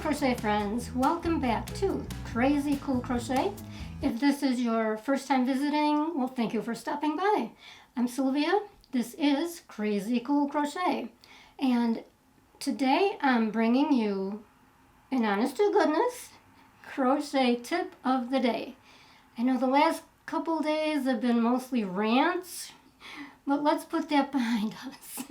crochet friends, welcome back to Crazy Cool Crochet. If this is your first time visiting, well, thank you for stopping by. I'm Sylvia. This is Crazy Cool Crochet, and today I'm bringing you an honest to goodness crochet tip of the day. I know the last couple days have been mostly rants, but let's put that behind us.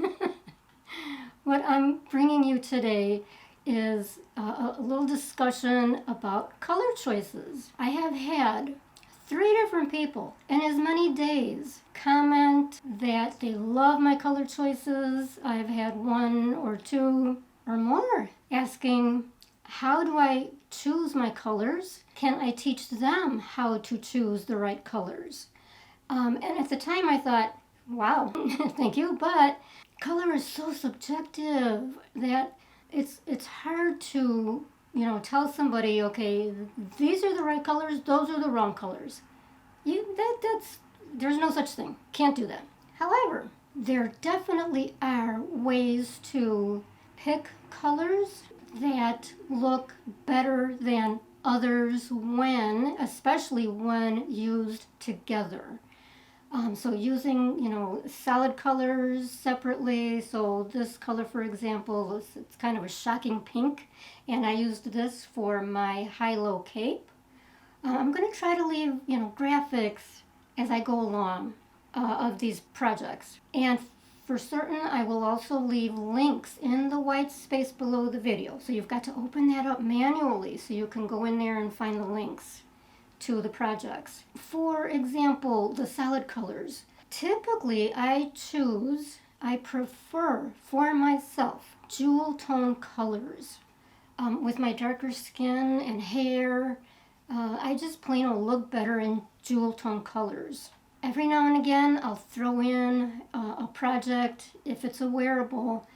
What I'm bringing you today is a little discussion about color choices. I have had 3 different people in as many days comment that they love my color choices. I've had 1 or 2 or more asking, how do I choose my colors? Can I teach them how to choose the right colors? And at the time I thought, wow, thank you, but color is so subjective that it's hard to, tell somebody, okay, these are the right colors, those are the wrong colors. There's no such thing. Can't do that. However, there definitely are ways to pick colors that look better than others especially when used together. So using, solid colors separately. So this color, for example, it's kind of a shocking pink, and I used this for my high-low cape. I'm going to try to leave, graphics as I go along of these projects. And for certain, I will also leave links in the white space below the video. So you've got to open that up manually so you can go in there and find the links to the projects. For example, the solid colors. Typically, I prefer for myself jewel tone colors. With my darker skin and hair, I just plain will look better in jewel tone colors. Every now and again, I'll throw in a project, if it's a wearable,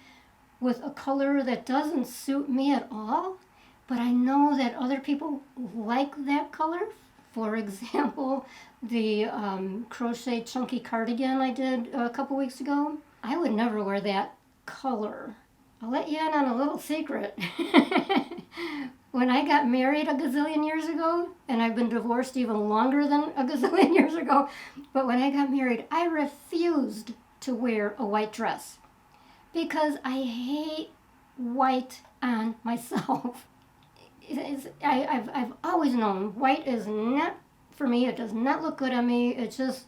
with a color that doesn't suit me at all, but I know that other people like that color. For example, the crochet chunky cardigan I did a couple weeks ago, I would never wear that color. I'll let you in on a little secret. When I got married a gazillion years ago, and I've been divorced even longer than a gazillion years ago, but when I got married, I refused to wear a white dress because I hate white on myself. I've always known white is not for me. It does not look good on me. It's just,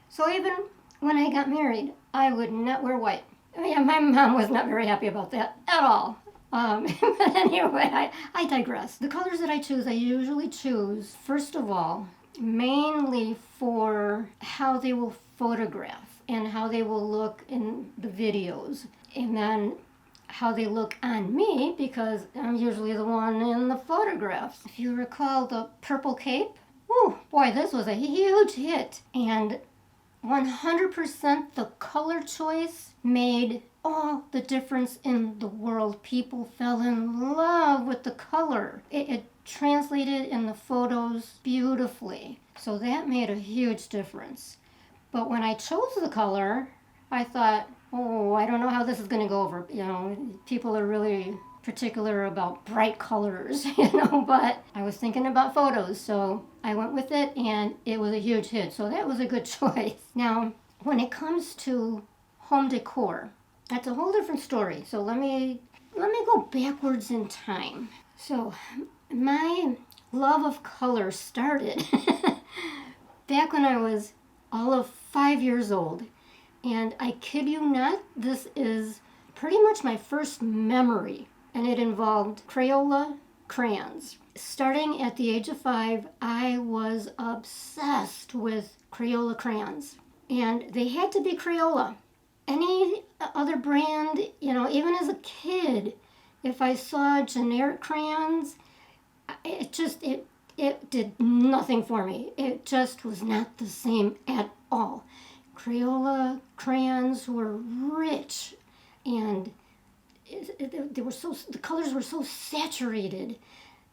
so even when I got married, I would not wear white. My mom was not very happy about that at all. But anyway, I digress. The colors that I usually choose, first of all, mainly for how they will photograph and how they will look in the videos. And then how they look on me, because I'm usually the one in the photographs. If you recall the purple cape, oh boy, this was a huge hit. And 100% the color choice made all the difference in the world. People fell in love with the color. It translated in the photos beautifully. So that made a huge difference. But when I chose the color, I thought, oh, I don't know how this is going to go over. People are really particular about bright colors, but I was thinking about photos, so I went with it, and it was a huge hit. So that was a good choice. Now, when it comes to home decor, that's a whole different story. So let me go backwards in time. So my love of color started back when I was all of 5 years old. And I kid you not, this is pretty much my first memory, and it involved Crayola crayons. Starting at the age of 5, I was obsessed with Crayola crayons, and they had to be Crayola. Any other brand, even as a kid, if I saw generic crayons, it did nothing for me. It just was not the same at all. Crayola crayons were rich, and the colors were so saturated.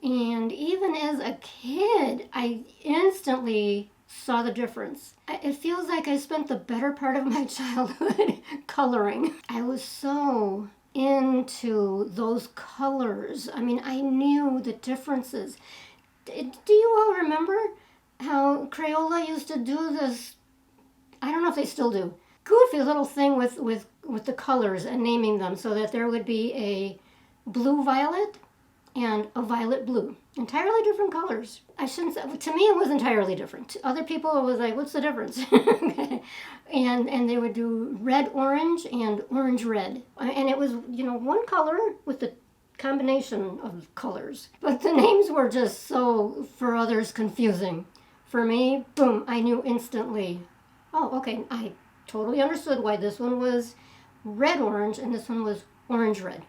And even as a kid, I instantly saw the difference. It feels like I spent the better part of my childhood coloring. I was so into those colors. I mean, I knew the differences. Do you all remember how Crayola used to do this? I don't know if they still do. Goofy little thing with the colors and naming them, so that there would be a blue violet and a violet blue. Entirely different colors. I shouldn't say, to me it was entirely different. To other people it was like, what's the difference? Okay. And they would do red orange and orange red. And it was, one color with the combination of colors. But the names were just so, for others, confusing. For me, boom, I knew instantly. Oh, okay, I totally understood why this one was red orange and this one was orange red.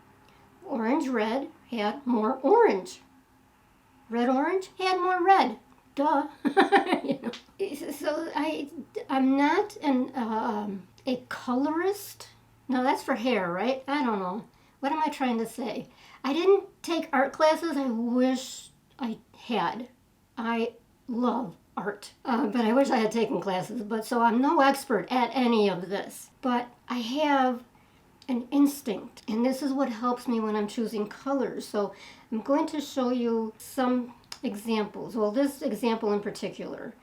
Orange red had more orange. Red orange had more red. Duh. So I'm not a colorist. No, that's for hair, right? I don't know. What am I trying to say? I didn't take art classes. I wish I had. I love art, but I wish I had taken classes. But so I'm no expert at any of this. But I have an instinct, and this is what helps me when I'm choosing colors. So I'm going to show you some examples. Well, this example in particular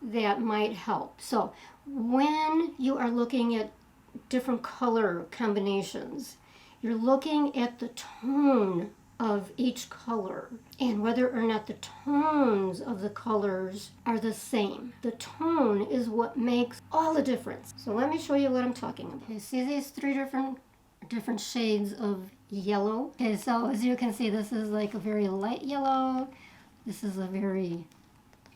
that might help. So when you are looking at different color combinations, you're looking at the tone of each color and whether or not the tones of the colors are the same. The tone is what makes all the difference. So let me show you what I'm talking about. You see these three different shades of yellow? Okay, so as you can see, this is like a very light yellow, this is a very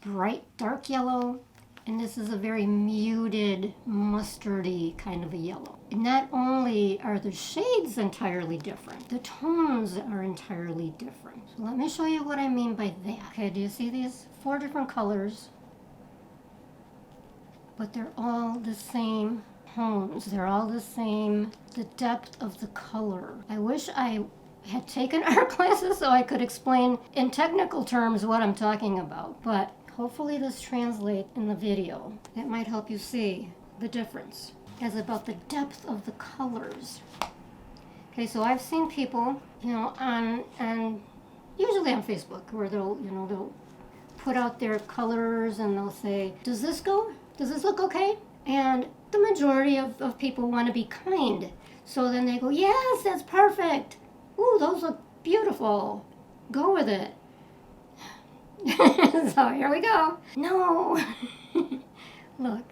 bright dark yellow, and this is a very muted mustardy kind of a yellow. And not only are the shades entirely different, the tones are entirely different. So let me show you what I mean by that. Okay, do you see these 4 different colors? But they're all the same tones. They're all the same, the depth of the color. I wish I had taken art classes so I could explain in technical terms what I'm talking about, but hopefully this translates in the video. It might help you see the difference. It's about the depth of the colors. Okay, so I've seen people, on usually on Facebook, where they'll put out their colors and they'll say, does this go? Does this look okay? And the majority of people want to be kind. So then they go, yes, that's perfect. Ooh, those look beautiful. Go with it. So here we go. No. Look.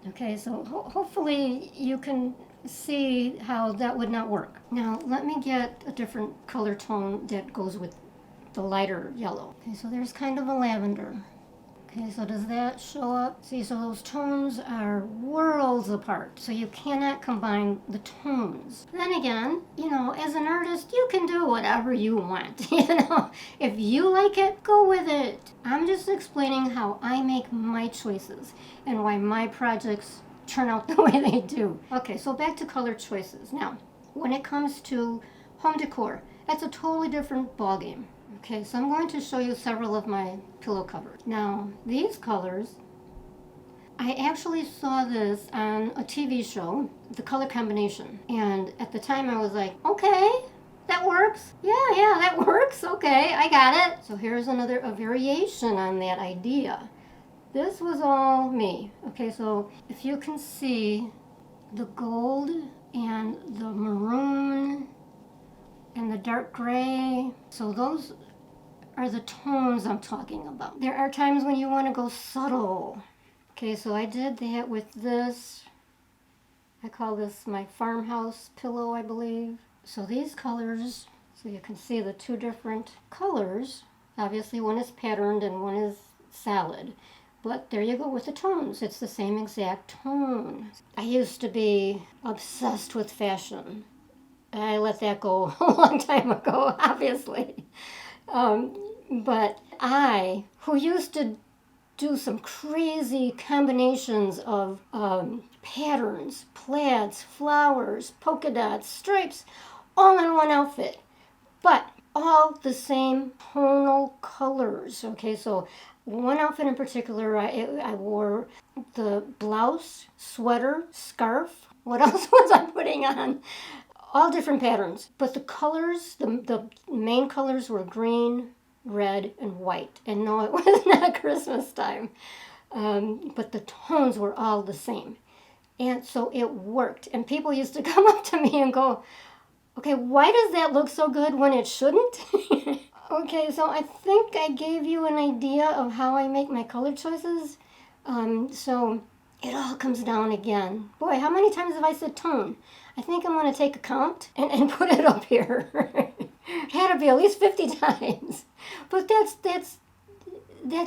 Okay, so hopefully you can see how that would not work. Now let me get a different color tone that goes with the lighter yellow. Okay, so there's kind of a lavender. Okay, so does that show up? See, so those tones are worlds apart, so you cannot combine the tones. Then again, as an artist, you can do whatever you want. If you like it, go with it. I'm just explaining how I make my choices and why my projects turn out the way they do. Okay, so back to color choices. Now, when it comes to home decor, that's a totally different ballgame. Okay, so I'm going to show you several of my pillow covers. Now, these colors, I actually saw this on a TV show, the color combination. And at the time I was like, okay, that works. Yeah, that works. Okay, I got it. So here's a variation on that idea. This was all me. Okay, so if you can see the gold and the maroon and the dark gray, so those are the tones I'm talking about. There are times when you want to go subtle. Okay, so I did that with this. I call this my farmhouse pillow, I believe. So these colors, so you can see the 2 different colors. Obviously one is patterned and one is solid. But there you go with the tones. It's the same exact tone. I used to be obsessed with fashion. I let that go a long time ago, obviously. But I, who used to do some crazy combinations of patterns, plaids, flowers, polka dots, stripes, all in one outfit, but all the same tonal colors. Okay, so one outfit in particular, I wore the blouse, sweater, scarf What else was I putting on? All different patterns. But the colors, the main colors were green, red, and white. And no, it was not Christmas time. But the tones were all the same. And so it worked. And people used to come up to me and go, okay, why does that look so good when it shouldn't? Okay, so I think I gave you an idea of how I make my color choices. So it all comes down again. Boy, how many times have I said tone? I think I'm going to take a count and put it up here. It had to be at least 50 times. But that's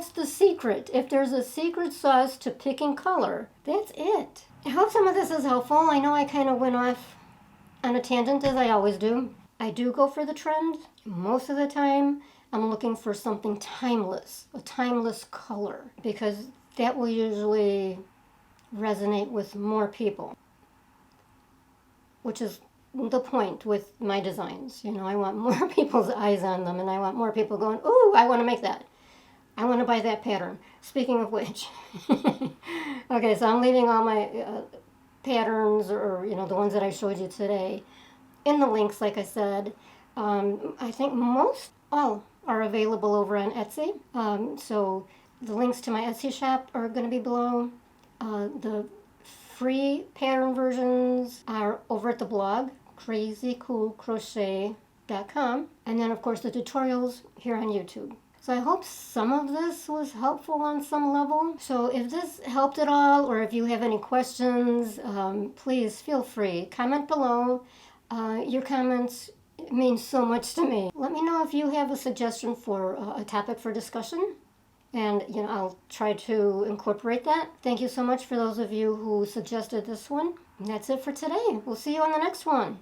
the secret. If there's a secret sauce to picking color, that's it. I hope some of this is helpful. I know I kind of went off on a tangent, as I always do. I do go for the trend. Most of the time, I'm looking for something timeless, a timeless color, because that will usually resonate with more people, which is the point with my designs. You know, I want more people's eyes on them, and I want more people going, ooh, I want to make that. I want to buy that pattern. Speaking of which, okay, so I'm leaving all my patterns, or, you know, the ones that I showed you today, in the links, like I said. I think all are available over on Etsy. So the links to my Etsy shop are going to be below. The free pattern versions are over at the blog, crazycoolcrochet.com. And then, of course, the tutorials here on YouTube. So I hope some of this was helpful on some level. So if this helped at all, or if you have any questions, please feel free. Comment below. Your comments mean so much to me. Let me know if you have a suggestion for a topic for discussion, and you know, I'll try to incorporate that. Thank you so much for those of you who suggested this one. And that's it for today. We'll see you on the next one.